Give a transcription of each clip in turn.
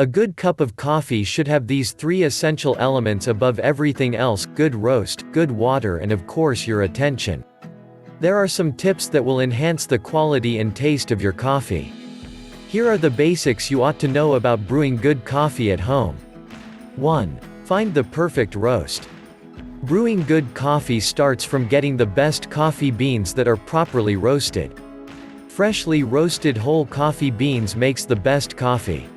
A good cup of coffee should have these 3 essential elements above everything else: good roast, good water, and of course your attention. There are some tips that will enhance the quality and taste of your coffee. Here are the basics you ought to know about brewing good coffee at home. 1. Find the perfect roast. Brewing good coffee starts from getting the best coffee beans that are properly roasted. Freshly roasted whole coffee beans makes the best coffee.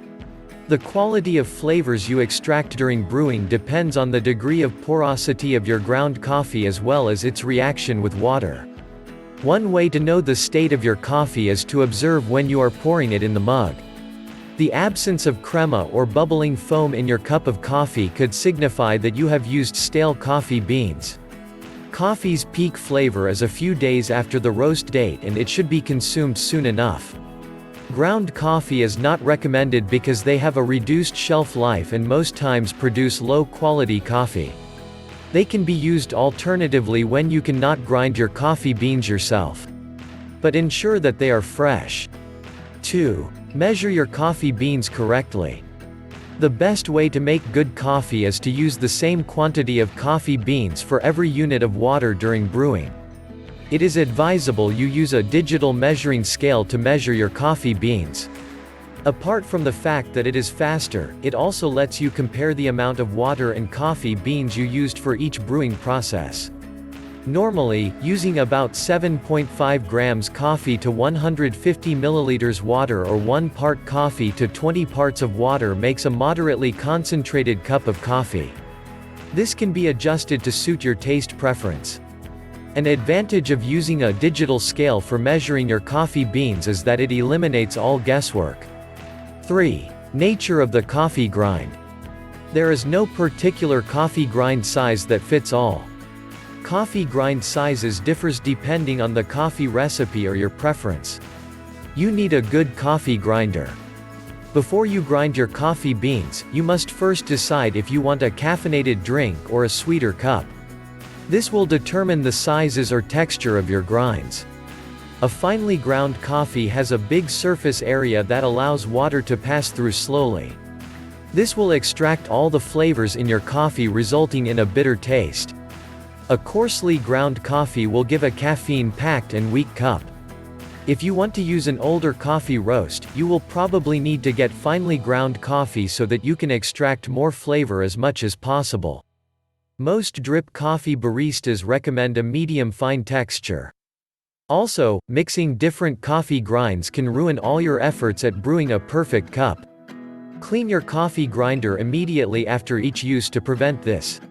The quality of flavors you extract during brewing depends on the degree of porosity of your ground coffee as well as its reaction with water. One way to know the state of your coffee is to observe when you are pouring it in the mug. The absence of crema or bubbling foam in your cup of coffee could signify that you have used stale coffee beans. Coffee's peak flavor is a few days after the roast date and it should be consumed soon enough. Ground coffee is not recommended because they have a reduced shelf life and most times produce low-quality coffee. They can be used alternatively when you cannot grind your coffee beans yourself. But ensure that they are fresh. 2. Measure your coffee beans correctly. The best way to make good coffee is to use the same quantity of coffee beans for every unit of water during brewing. It is advisable you use a digital measuring scale to measure your coffee beans. Apart from the fact that it is faster, it also lets you compare the amount of water and coffee beans you used for each brewing process. Normally, using about 7.5 grams coffee to 150 milliliters water or 1 part coffee to 20 parts of water makes a moderately concentrated cup of coffee. This can be adjusted to suit your taste preference. An advantage of using a digital scale for measuring your coffee beans is that it eliminates all guesswork. 3. Nature of the coffee grind. There is no particular coffee grind size that fits all. Coffee grind sizes differs depending on the coffee recipe or your preference. You need a good coffee grinder. Before you grind your coffee beans, you must first decide if you want a caffeinated drink or a sweeter cup. This will determine the sizes or texture of your grinds. A finely ground coffee has a big surface area that allows water to pass through slowly. This will extract all the flavors in your coffee, resulting in a bitter taste. A coarsely ground coffee will give a caffeine-packed and weak cup. If you want to use an older coffee roast, you will probably need to get finely ground coffee so that you can extract more flavor as much as possible. Most drip coffee baristas recommend a medium fine texture. Also, mixing different coffee grinds can ruin all your efforts at brewing a perfect cup. Clean your coffee grinder immediately after each use to prevent this.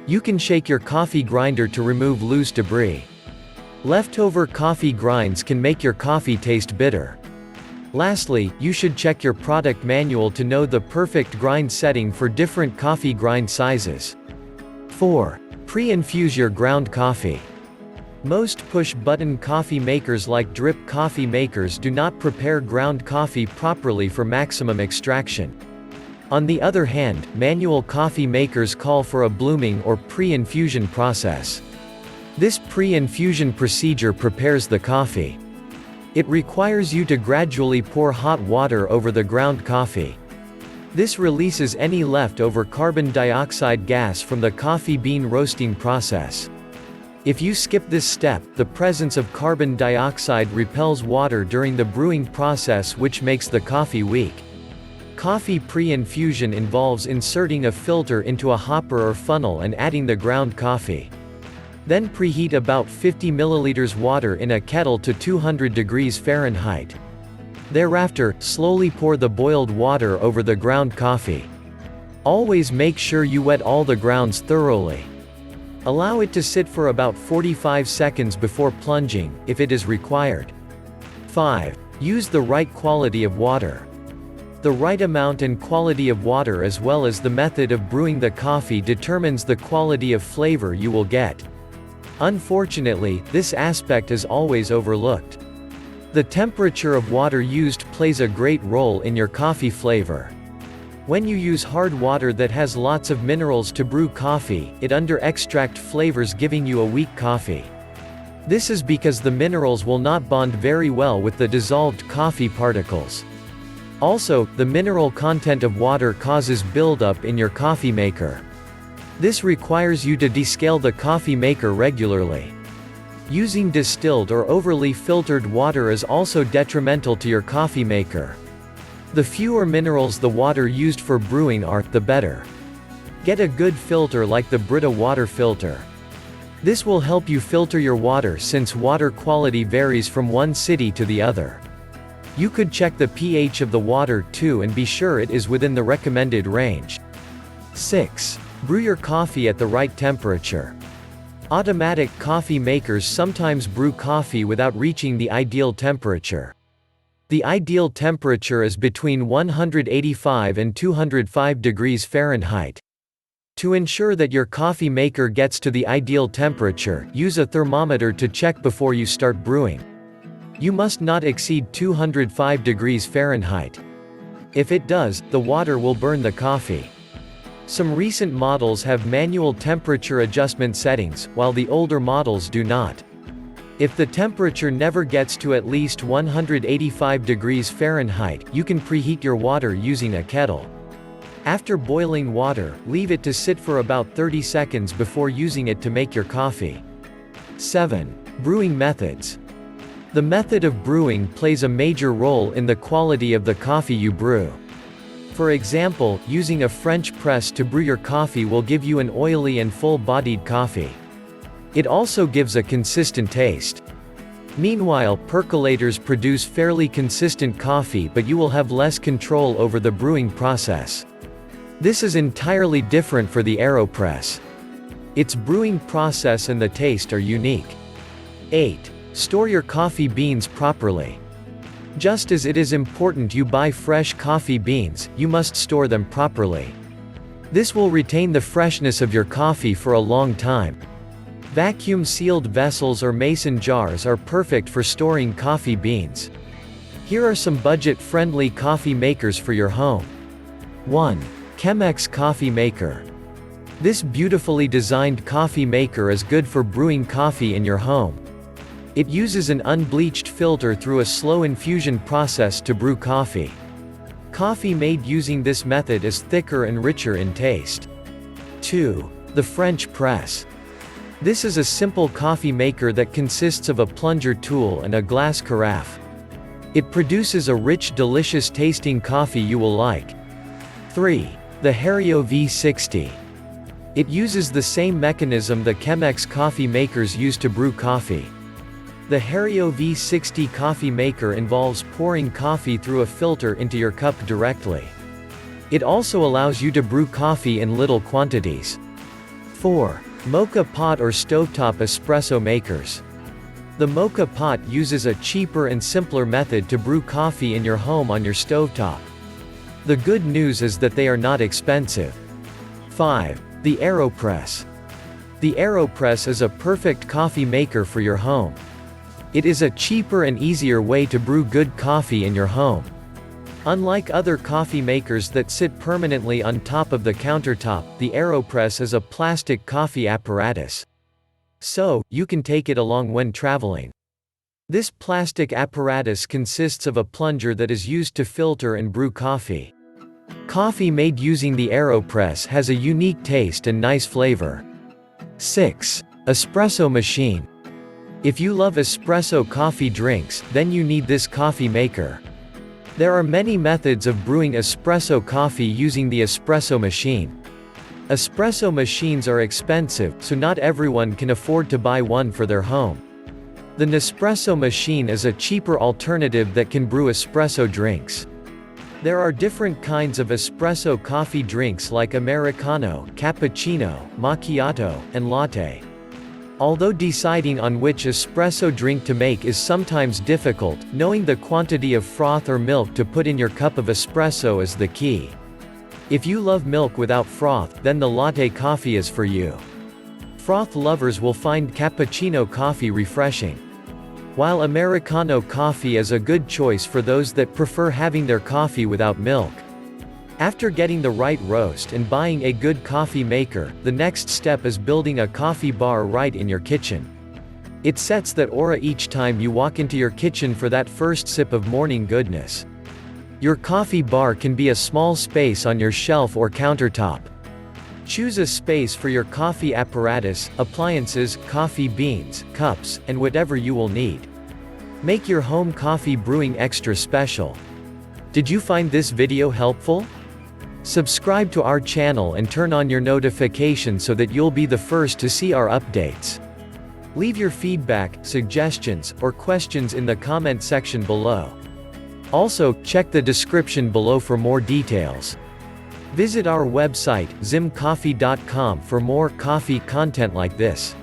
You can shake your coffee grinder to remove loose debris. Leftover coffee grinds can make your coffee taste bitter. Lastly, you should check your product manual to know the perfect grind setting for different coffee grind sizes. 4. Pre-infuse your ground coffee. Most push-button coffee makers like drip coffee makers do not prepare ground coffee properly for maximum extraction. On the other hand, manual coffee makers call for a blooming or pre-infusion process. This pre-infusion procedure prepares the coffee. It requires you to gradually pour hot water over the ground coffee. This releases any leftover carbon dioxide gas from the coffee bean roasting process. If you skip this step, the presence of carbon dioxide repels water during the brewing process, which makes the coffee weak. Coffee pre-infusion involves inserting a filter into a hopper or funnel and adding the ground coffee. Then preheat about 50 milliliters water in a kettle to 200 degrees Fahrenheit. Thereafter, slowly pour the boiled water over the ground coffee. Always make sure you wet all the grounds thoroughly. Allow it to sit for about 45 seconds before plunging, if it is required. 5. Use the right quality of water. The right amount and quality of water as well as the method of brewing the coffee determines the quality of flavor you will get. Unfortunately, this aspect is always overlooked. The temperature of water used plays a great role in your coffee flavor. When you use hard water that has lots of minerals to brew coffee, it under-extract flavors, giving you a weak coffee. This is because the minerals will not bond very well with the dissolved coffee particles. Also, the mineral content of water causes buildup in your coffee maker. This requires you to descale the coffee maker regularly. Using distilled or overly filtered water is also detrimental to your coffee maker. The fewer minerals the water used for brewing are, the better. Get a good filter like the Brita water filter. This will help you filter your water since water quality varies from one city to the other. You could check the pH of the water too and be sure it is within the recommended range. 6. Brew your coffee at the right temperature. Automatic coffee makers sometimes brew coffee without reaching the ideal temperature. The ideal temperature is between 185 and 205 degrees Fahrenheit. To ensure that your coffee maker gets to the ideal temperature, use a thermometer to check before you start brewing. You must not exceed 205 degrees Fahrenheit. If it does, the water will burn the coffee. Some recent models have manual temperature adjustment settings, while the older models do not. If the temperature never gets to at least 185 degrees Fahrenheit, you can preheat your water using a kettle. After boiling water, leave it to sit for about 30 seconds before using it to make your coffee. 7. Brewing methods. The method of brewing plays a major role in the quality of the coffee you brew. For example, using a French press to brew your coffee will give you an oily and full-bodied coffee. It also gives a consistent taste. Meanwhile, percolators produce fairly consistent coffee, but you will have less control over the brewing process. This is entirely different for the AeroPress. Its brewing process and the taste are unique. 8. Store your coffee beans properly. Just as it is important you buy fresh coffee beans, you must store them properly. This will retain the freshness of your coffee for a long time. Vacuum-sealed vessels or mason jars are perfect for storing coffee beans. Here are some budget-friendly coffee makers for your home. 1. Chemex coffee maker. This beautifully designed coffee maker is good for brewing coffee in your home. It uses an unbleached filter through a slow infusion process to brew coffee. Coffee made using this method is thicker and richer in taste. 2. The French press. This is a simple coffee maker that consists of a plunger tool and a glass carafe. It produces a rich, delicious tasting coffee you will like. 3. The Hario V60. It uses the same mechanism the Chemex coffee makers use to brew coffee. The Hario V60 coffee maker involves pouring coffee through a filter into your cup directly. It also allows you to brew coffee in little quantities. 4. Moka pot or stovetop espresso makers. The Moka pot uses a cheaper and simpler method to brew coffee in your home on your stovetop. The good news is that they are not expensive. 5. The AeroPress. The AeroPress is a perfect coffee maker for your home. It is a cheaper and easier way to brew good coffee in your home. Unlike other coffee makers that sit permanently on top of the countertop, the AeroPress is a plastic coffee apparatus. So, you can take it along when traveling. This plastic apparatus consists of a plunger that is used to filter and brew coffee. Coffee made using the AeroPress has a unique taste and nice flavor. 6. Espresso machine. If you love espresso coffee drinks, then you need this coffee maker. There are many methods of brewing espresso coffee using the espresso machine. Espresso machines are expensive, so not everyone can afford to buy one for their home. The Nespresso machine is a cheaper alternative that can brew espresso drinks. There are different kinds of espresso coffee drinks like Americano, Cappuccino, Macchiato, and Latte. Although deciding on which espresso drink to make is sometimes difficult, knowing the quantity of froth or milk to put in your cup of espresso is the key. If you love milk without froth, then the latte coffee is for you. Froth lovers will find cappuccino coffee refreshing. While Americano coffee is a good choice for those that prefer having their coffee without milk. After getting the right roast and buying a good coffee maker, the next step is building a coffee bar right in your kitchen. It sets that aura each time you walk into your kitchen for that first sip of morning goodness. Your coffee bar can be a small space on your shelf or countertop. Choose a space for your coffee apparatus, appliances, coffee beans, cups, and whatever you will need. Make your home coffee brewing extra special. Did you find this video helpful? Subscribe to our channel and turn on your notifications so that you'll be the first to see our updates. Leave your feedback, suggestions, or questions in the comment section below. Also, check the description below for more details. Visit our website, zimcoffee.com for more coffee content like this.